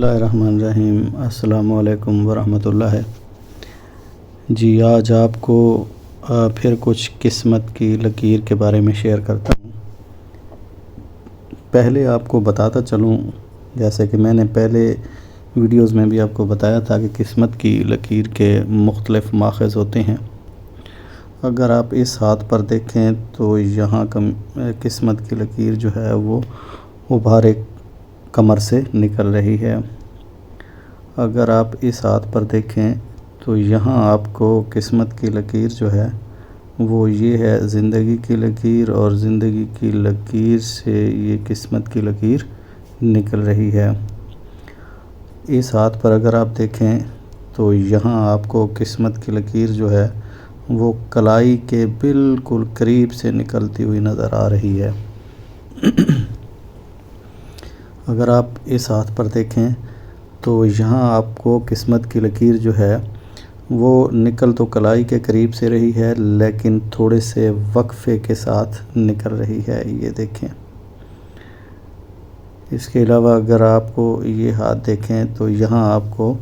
اللہ الرحمن الرحیم۔ السلام علیکم ورحمۃ اللہ۔ جی آج آپ کو پھر کچھ قسمت کی لکیر کے بارے میں شیئر کرتا ہوں۔ پہلے آپ کو بتاتا چلوں، جیسے کہ میں نے پہلے ویڈیوز میں بھی آپ کو بتایا تھا کہ قسمت کی لکیر کے مختلف ماخذ ہوتے ہیں۔ اگر آپ اس ہاتھ پر دیکھیں تو یہاں قسمت کی لکیر جو ہے وہ ابھارے کمر سے نکل رہی ہے۔ اگر آپ اس ہاتھ پر دیکھیں تو یہاں آپ کو قسمت کی لکیر جو ہے وہ یہ ہے زندگی کی لکیر، اور زندگی کی لکیر سے یہ قسمت کی لکیر نکل رہی ہے۔ اس ہاتھ پر اگر آپ دیکھیں تو یہاں آپ کو قسمت کی لکیر جو ہے وہ کلائی کے بالکل قریب سے نکلتی ہوئی نظر آ رہی ہے۔ اگر آپ اس ہاتھ پر دیکھیں تو یہاں آپ کو قسمت کی لکیر جو ہے وہ نکل تو کلائی کے قریب سے رہی ہے، لیکن تھوڑے سے وقفے کے ساتھ نکل رہی ہے، یہ دیکھیں۔ اس کے علاوہ اگر آپ کو یہ ہاتھ دیکھیں تو یہاں آپ کو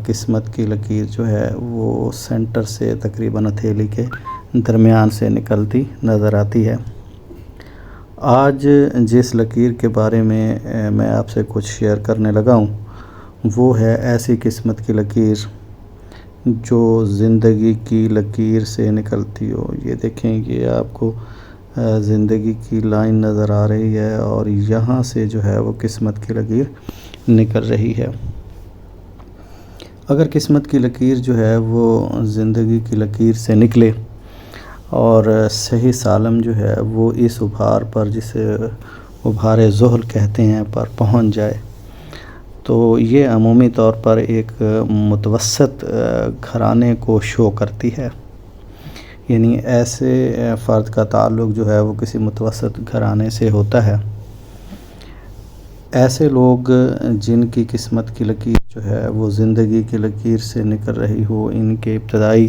قسمت کی لکیر جو ہے وہ سینٹر سے تقریباً ہتھیلی کے درمیان سے نکلتی نظر آتی ہے۔ آج جس لکیر کے بارے میں آپ سے کچھ شیئر کرنے لگا ہوں وہ ہے ایسی قسمت کی لکیر جو زندگی کی لکیر سے نکلتی ہو۔ یہ دیکھیں، یہ آپ کو زندگی کی لائن نظر آ رہی ہے اور یہاں سے جو ہے وہ قسمت کی لکیر نکل رہی ہے۔ اگر قسمت کی لکیر جو ہے وہ زندگی کی لکیر سے نکلے اور صحیح سالم جو ہے وہ اس ابھار پر، جسے ابھار ذہل کہتے ہیں، پر پہنچ جائے تو یہ عمومی طور پر ایک متوسط گھرانے کو شو کرتی ہے۔ یعنی ایسے فرد کا تعلق جو ہے وہ کسی متوسط گھرانے سے ہوتا ہے۔ ایسے لوگ جن کی قسمت کی لکیر جو ہے وہ زندگی کی لکیر سے نکل رہی ہو، ان کے ابتدائی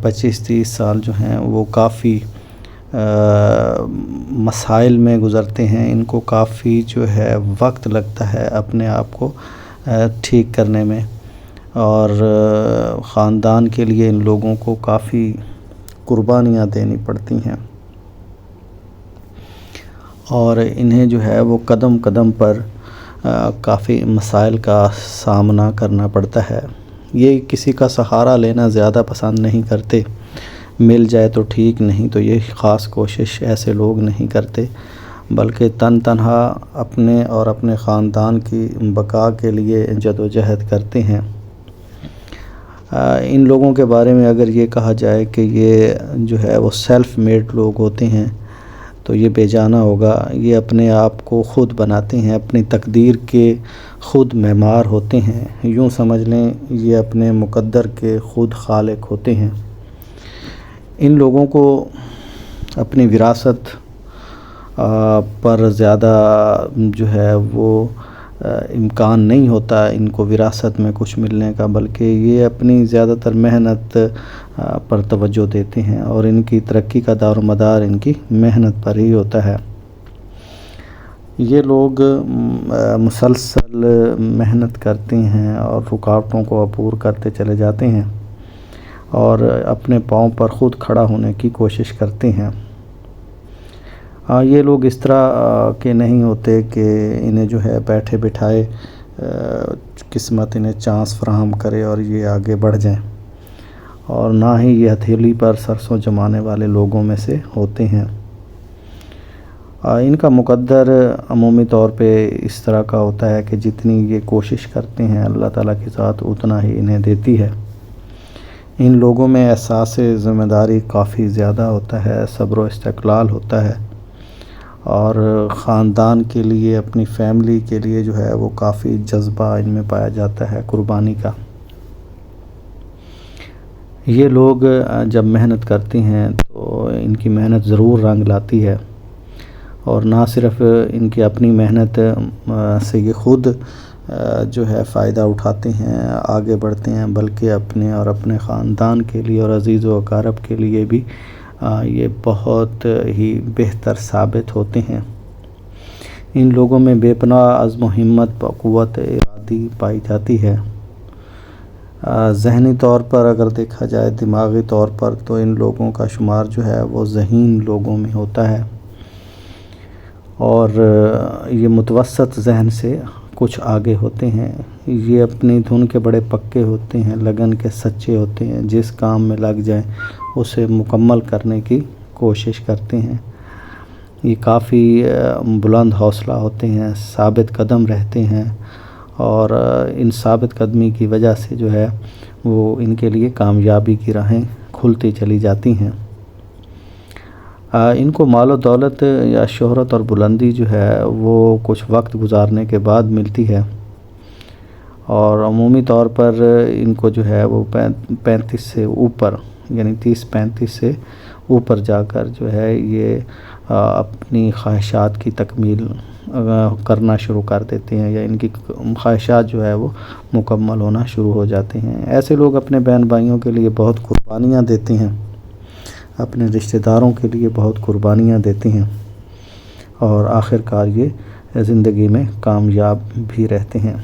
25-30 سال جو ہیں وہ کافی مسائل میں گزرتے ہیں۔ ان کو کافی جو ہے وقت لگتا ہے اپنے آپ کو ٹھیک کرنے میں، اور خاندان کے لیے ان لوگوں کو کافی قربانیاں دینی پڑتی ہیں، اور انہیں جو ہے وہ قدم قدم پر کافی مسائل کا سامنا کرنا پڑتا ہے۔ یہ کسی کا سہارا لینا زیادہ پسند نہیں کرتے، مل جائے تو ٹھیک، نہیں تو یہ خاص کوشش ایسے لوگ نہیں کرتے، بلکہ تنہا اپنے اور اپنے خاندان کی بقا کے لیے جدوجہد کرتے ہیں۔ ان لوگوں کے بارے میں اگر یہ کہا جائے کہ یہ جو ہے وہ سیلف میڈ لوگ ہوتے ہیں تو یہ بے جانا ہوگا۔ یہ اپنے آپ کو خود بناتے ہیں، اپنی تقدیر کے خود معمار ہوتے ہیں۔ یوں سمجھ لیں یہ اپنے مقدر کے خود خالق ہوتے ہیں۔ ان لوگوں کو اپنی وراثت پر زیادہ جو ہے وہ امکان نہیں ہوتا ان کو وراثت میں کچھ ملنے کا، بلکہ یہ اپنی زیادہ تر محنت پر توجہ دیتے ہیں، اور ان کی ترقی کا دار و مدار ان کی محنت پر ہی ہوتا ہے۔ یہ لوگ مسلسل محنت کرتے ہیں اور رکاوٹوں کو عبور کرتے چلے جاتے ہیں، اور اپنے پاؤں پر خود کھڑا ہونے کی کوشش کرتے ہیں۔ یہ لوگ اس طرح کے نہیں ہوتے کہ انہیں جو ہے بیٹھے بٹھائے قسمت انہیں چانس فراہم کرے اور یہ آگے بڑھ جائیں، اور نہ ہی یہ ہتھیلی پر سرسوں جمانے والے لوگوں میں سے ہوتے ہیں۔ ان کا مقدر عمومی طور پہ اس طرح کا ہوتا ہے کہ جتنی یہ کوشش کرتے ہیں اللہ تعالیٰ کی ذات اتنا ہی انہیں دیتی ہے۔ ان لوگوں میں احساس ذمہ داری کافی زیادہ ہوتا ہے، صبر و استقلال ہوتا ہے، اور خاندان کے لیے، اپنی فیملی کے لیے جو ہے وہ کافی جذبہ ان میں پایا جاتا ہے قربانی کا۔ یہ لوگ جب محنت کرتے ہیں تو ان کی محنت ضرور رنگ لاتی ہے، اور نہ صرف ان کی اپنی محنت سے یہ خود جو ہے فائدہ اٹھاتے ہیں، آگے بڑھتے ہیں، بلکہ اپنے اور اپنے خاندان کے لیے اور عزیز و اقارب کے لیے بھی یہ بہت ہی بہتر ثابت ہوتے ہیں۔ ان لوگوں میں بے پناہ عزم و ہمت، قوت ارادہ آتی پائی جاتی ہے۔ ذہنی طور پر اگر دیکھا جائے، دماغی طور پر، تو ان لوگوں کا شمار جو ہے وہ ذہین لوگوں میں ہوتا ہے، اور یہ متوسط ذہن سے کچھ آگے ہوتے ہیں۔ یہ اپنی دھن کے بڑے پکے ہوتے ہیں، لگن کے سچے ہوتے ہیں، جس کام میں لگ جائیں اسے مکمل کرنے کی کوشش کرتے ہیں۔ یہ کافی بلند حوصلہ ہوتے ہیں، ثابت قدم رہتے ہیں، اور ان ثابت قدمی کی وجہ سے جو ہے وہ ان کے لیے کامیابی کی راہیں کھلتی چلی جاتی ہیں۔ ان کو مال و دولت یا شہرت اور بلندی جو ہے وہ کچھ وقت گزارنے کے بعد ملتی ہے، اور عمومی طور پر ان کو جو ہے وہ 35 سے اوپر، یعنی 30-35 سے اوپر جا کر جو ہے یہ اپنی خواہشات کی تکمیل کرنا شروع کر دیتے ہیں، یا ان کی خواہشات جو ہے وہ مکمل ہونا شروع ہو جاتے ہیں۔ ایسے لوگ اپنے بہن بھائیوں کے لیے بہت قربانیاں دیتے ہیں، اپنے رشتہ داروں کے لیے بہت قربانیاں دیتے ہیں، اور آخر کار یہ زندگی میں کامیاب بھی رہتے ہیں۔